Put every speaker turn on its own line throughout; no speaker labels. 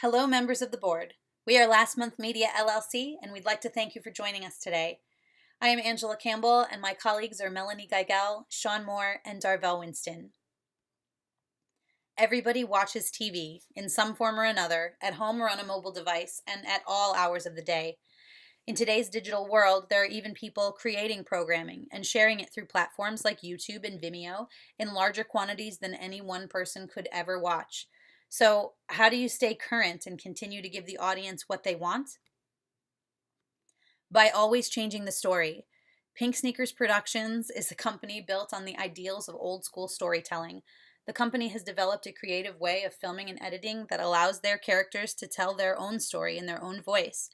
Hello, members of the board. We are Last Month Media LLC, and we'd like to thank you for joining us today. I am Angela Campbell, and my colleagues are Melanie Geigel, Sean Moore, and Darvell Winston. Everybody watches TV in some form or another, at home or on a mobile device, and at all hours of the day. In today's digital world, there are even people creating programming and sharing it through platforms like YouTube and Vimeo in larger quantities than any one person could ever watch. So, how do you stay current and continue to give the audience what they want? By always changing the story. Pink Sneakers Productions is a company built on the ideals of old school storytelling. The company has developed a creative way of filming and editing that allows their characters to tell their own story in their own voice.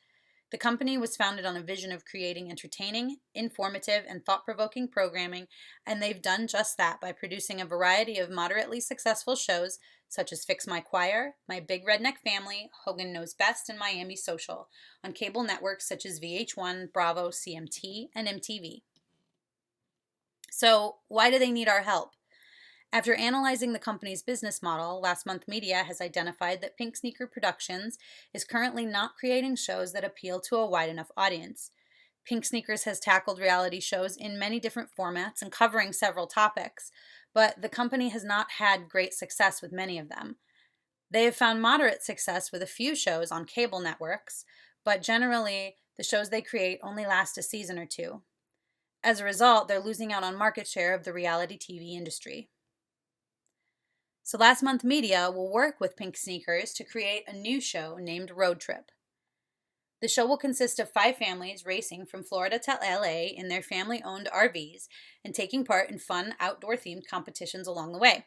The company was founded on a vision of creating entertaining, informative, and thought-provoking programming, and they've done just that by producing a variety of moderately successful shows such as Fix My Choir, My Big Redneck Family, Hogan Knows Best, and Miami Social on cable networks such as VH1, Bravo, CMT, and MTV. So, why do they need our help? After analyzing the company's business model, Last Month Media has identified that Pink Sneaker Productions is currently not creating shows that appeal to a wide enough audience. Pink Sneakers has tackled reality shows in many different formats and covering several topics, but the company has not had great success with many of them. They have found moderate success with a few shows on cable networks, but generally, the shows they create only last a season or two. As a result, they're losing out on market share of the reality TV industry. So Last Month Media will work with Pink Sneakers to create a new show named Road Trip. The show will consist of 5 families racing from Florida to LA in their family-owned RVs and taking part in fun outdoor-themed competitions along the way.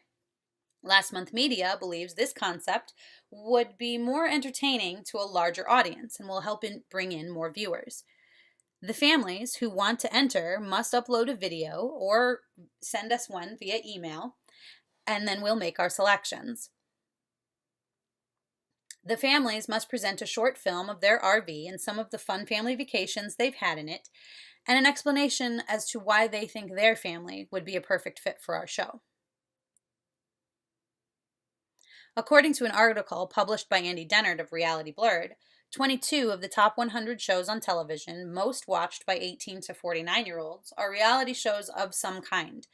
Last Month Media believes this concept would be more entertaining to a larger audience and will help bring in more viewers. The families who want to enter must upload a video or send us one via email, and then we'll make our selections. The families must present a short film of their RV and some of the fun family vacations they've had in it, and an explanation as to why they think their family would be a perfect fit for our show. According to an article published by Andy Dennard of Reality Blurred, 22 of the top 100 shows on television most watched by 18 to 49-year-olds are reality shows of some kind.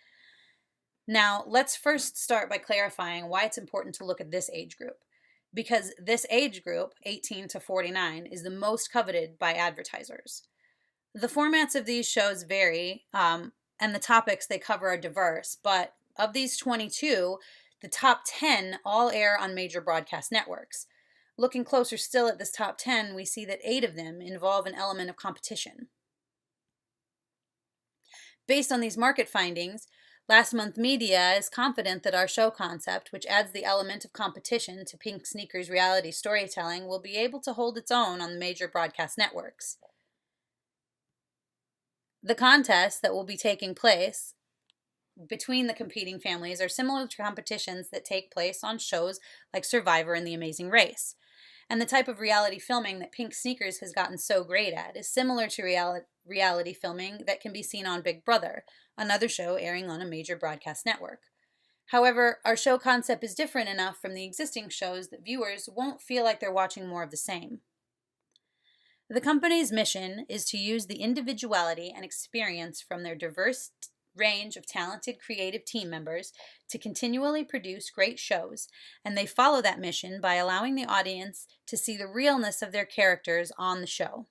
Now, let's first start by clarifying why it's important to look at this age group. Because this age group, 18 to 49, is the most coveted by advertisers. The formats of these shows vary, and the topics they cover are diverse, but of these 22, the top 10 all air on major broadcast networks. Looking closer still at this top 10, we see that 8 of them involve an element of competition. Based on these market findings, Last Month Media is confident that our show concept, which adds the element of competition to Pink Sneakers reality storytelling, will be able to hold its own on the major broadcast networks. The contests that will be taking place between the competing families are similar to competitions that take place on shows like Survivor and The Amazing Race. And the type of reality filming that Pink Sneakers has gotten so great at is similar to reality filming that can be seen on Big Brother, another show airing on a major broadcast network. However, our show concept is different enough from the existing shows that viewers won't feel like they're watching more of the same. The company's mission is to use the individuality and experience from their diverse range of talented creative team members to continually produce great shows, and they follow that mission by allowing the audience to see the realness of their characters on the show.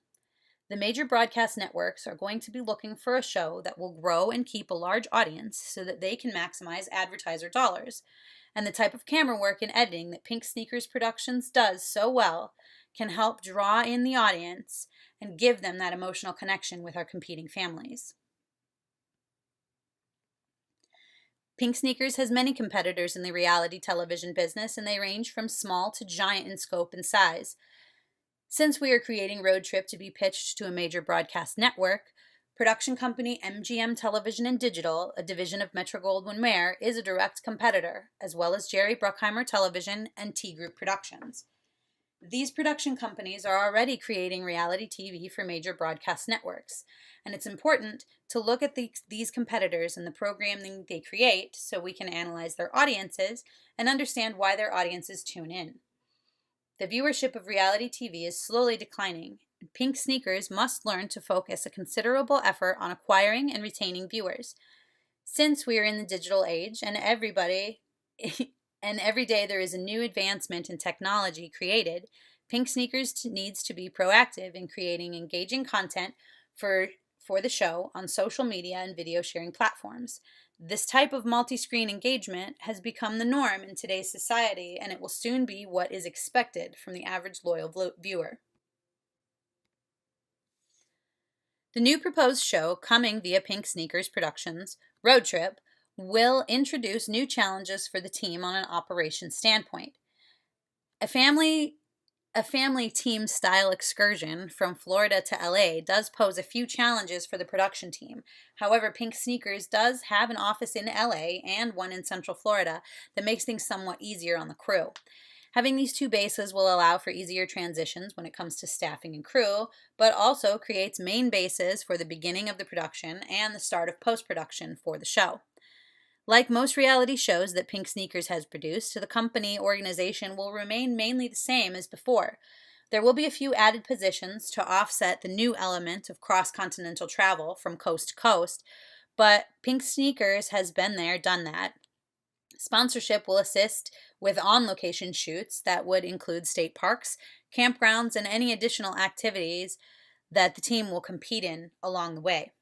The major broadcast networks are going to be looking for a show that will grow and keep a large audience so that they can maximize advertiser dollars, and the type of camera work and editing that Pink Sneakers Productions does so well can help draw in the audience and give them that emotional connection with our competing families. Pink Sneakers has many competitors in the reality television business, and they range from small to giant in scope and size. Since we are creating Road Trip to be pitched to a major broadcast network, production company MGM Television and Digital, a division of Metro-Goldwyn-Mayer, is a direct competitor, as well as Jerry Bruckheimer Television and T Group Productions. These production companies are already creating reality TV for major broadcast networks, and it's important to look at these competitors and the programming they create so we can analyze their audiences and understand why their audiences tune in. The viewership of reality TV is slowly declining. Pink Sneakers must learn to focus a considerable effort on acquiring and retaining viewers. Since we are in the digital age and every day there is a new advancement in technology created, Pink Sneakers needs to be proactive in creating engaging content for the show on social media and video sharing platforms. This type of multi-screen engagement has become the norm in today's society, and it will soon be what is expected from the average loyal viewer. The new proposed show, coming via Pink Sneakers Productions, Road Trip, will introduce new challenges for the team on an operations standpoint. A family team style excursion from Florida to LA does pose a few challenges for the production team. However, Pink Sneakers does have an office in LA and one in Central Florida that makes things somewhat easier on the crew. Having these two bases will allow for easier transitions when it comes to staffing and crew, but also creates main bases for the beginning of the production and the start of post-production for the show. Like most reality shows that Pink Sneakers has produced, the company organization will remain mainly the same as before. There will be a few added positions to offset the new element of cross-continental travel from coast to coast, but Pink Sneakers has been there, done that. Sponsorship will assist with on-location shoots that would include state parks, campgrounds, and any additional activities that the team will compete in along the way.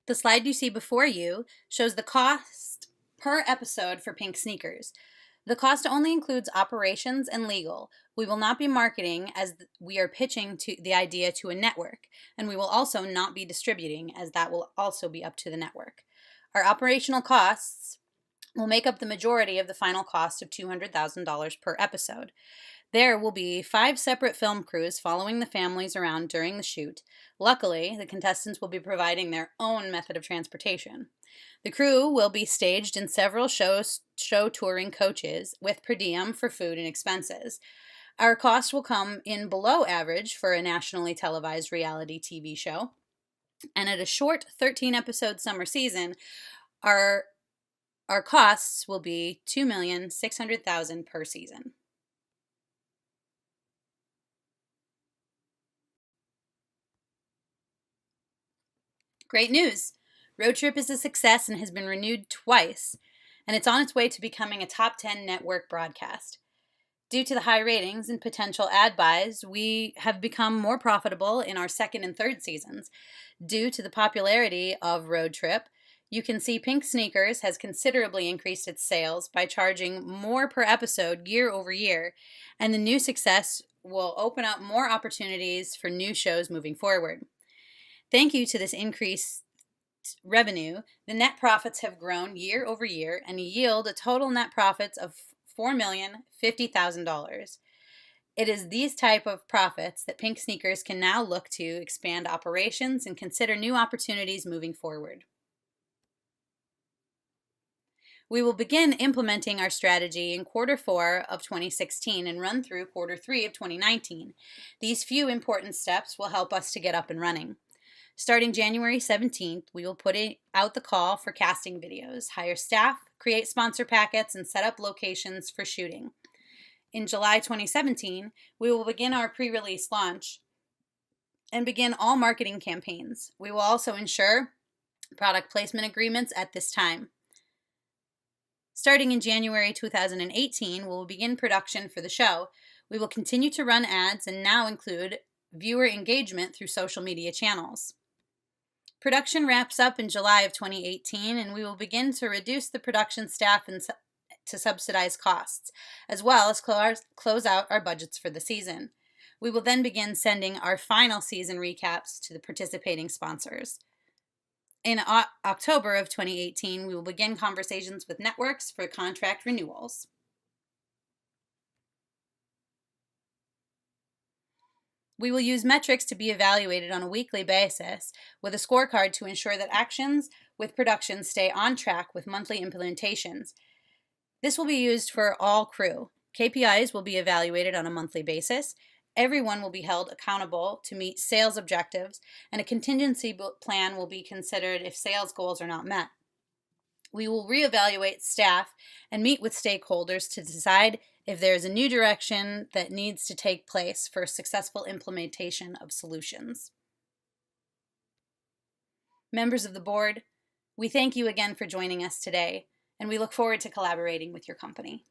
The slide you see before you shows the cost per episode for Pink Sneakers. The cost only includes operations and legal. We will not be marketing as we are pitching the idea to a network, and we will also not be distributing as that will also be up to the network. Our operational costs will make up the majority of the final cost of $200,000 per episode. There will be 5 separate film crews following the families around during the shoot. Luckily, the contestants will be providing their own method of transportation. The crew will be staged in several show touring coaches with per diem for food and expenses. Our cost will come in below average for a nationally televised reality TV show. And at a short 13-episode summer season, our costs will be $2,600,000 per season. Great news! Road Trip is a success and has been renewed twice, and it's on its way to becoming a top 10 network broadcast. Due to the high ratings and potential ad buys, we have become more profitable in our second and third seasons. Due to the popularity of Road Trip, you can see Pink Sneakers has considerably increased its sales by charging more per episode year over year, and the new success will open up more opportunities for new shows moving forward. Thank you to this increased revenue, the net profits have grown year over year and yield a total net profits of $4,050,000. It is these type of profits that Pink Sneakers can now look to expand operations and consider new opportunities moving forward. We will begin implementing our strategy in quarter 4 of 2016 and run through quarter 3 of 2019. These few important steps will help us to get up and running. Starting January 17th, we will put out the call for casting videos, hire staff, create sponsor packets, and set up locations for shooting. In July 2017, we will begin our pre-release launch and begin all marketing campaigns. We will also ensure product placement agreements at this time. Starting in January 2018, we will begin production for the show. We will continue to run ads and now include viewer engagement through social media channels. Production wraps up in July of 2018, and we will begin to reduce the production staff and to subsidize costs, as well as close out our budgets for the season. We will then begin sending our final season recaps to the participating sponsors. In October of 2018, we will begin conversations with networks for contract renewals. We will use metrics to be evaluated on a weekly basis with a scorecard to ensure that actions with production stay on track with monthly implementations. This will be used for all crew. KPIs will be evaluated on a monthly basis. Everyone will be held accountable to meet sales objectives, and a contingency plan will be considered if sales goals are not met. We will reevaluate staff and meet with stakeholders to decide if there is a new direction that needs to take place for successful implementation of solutions. Members of the board, we thank you again for joining us today, and we look forward to collaborating with your company.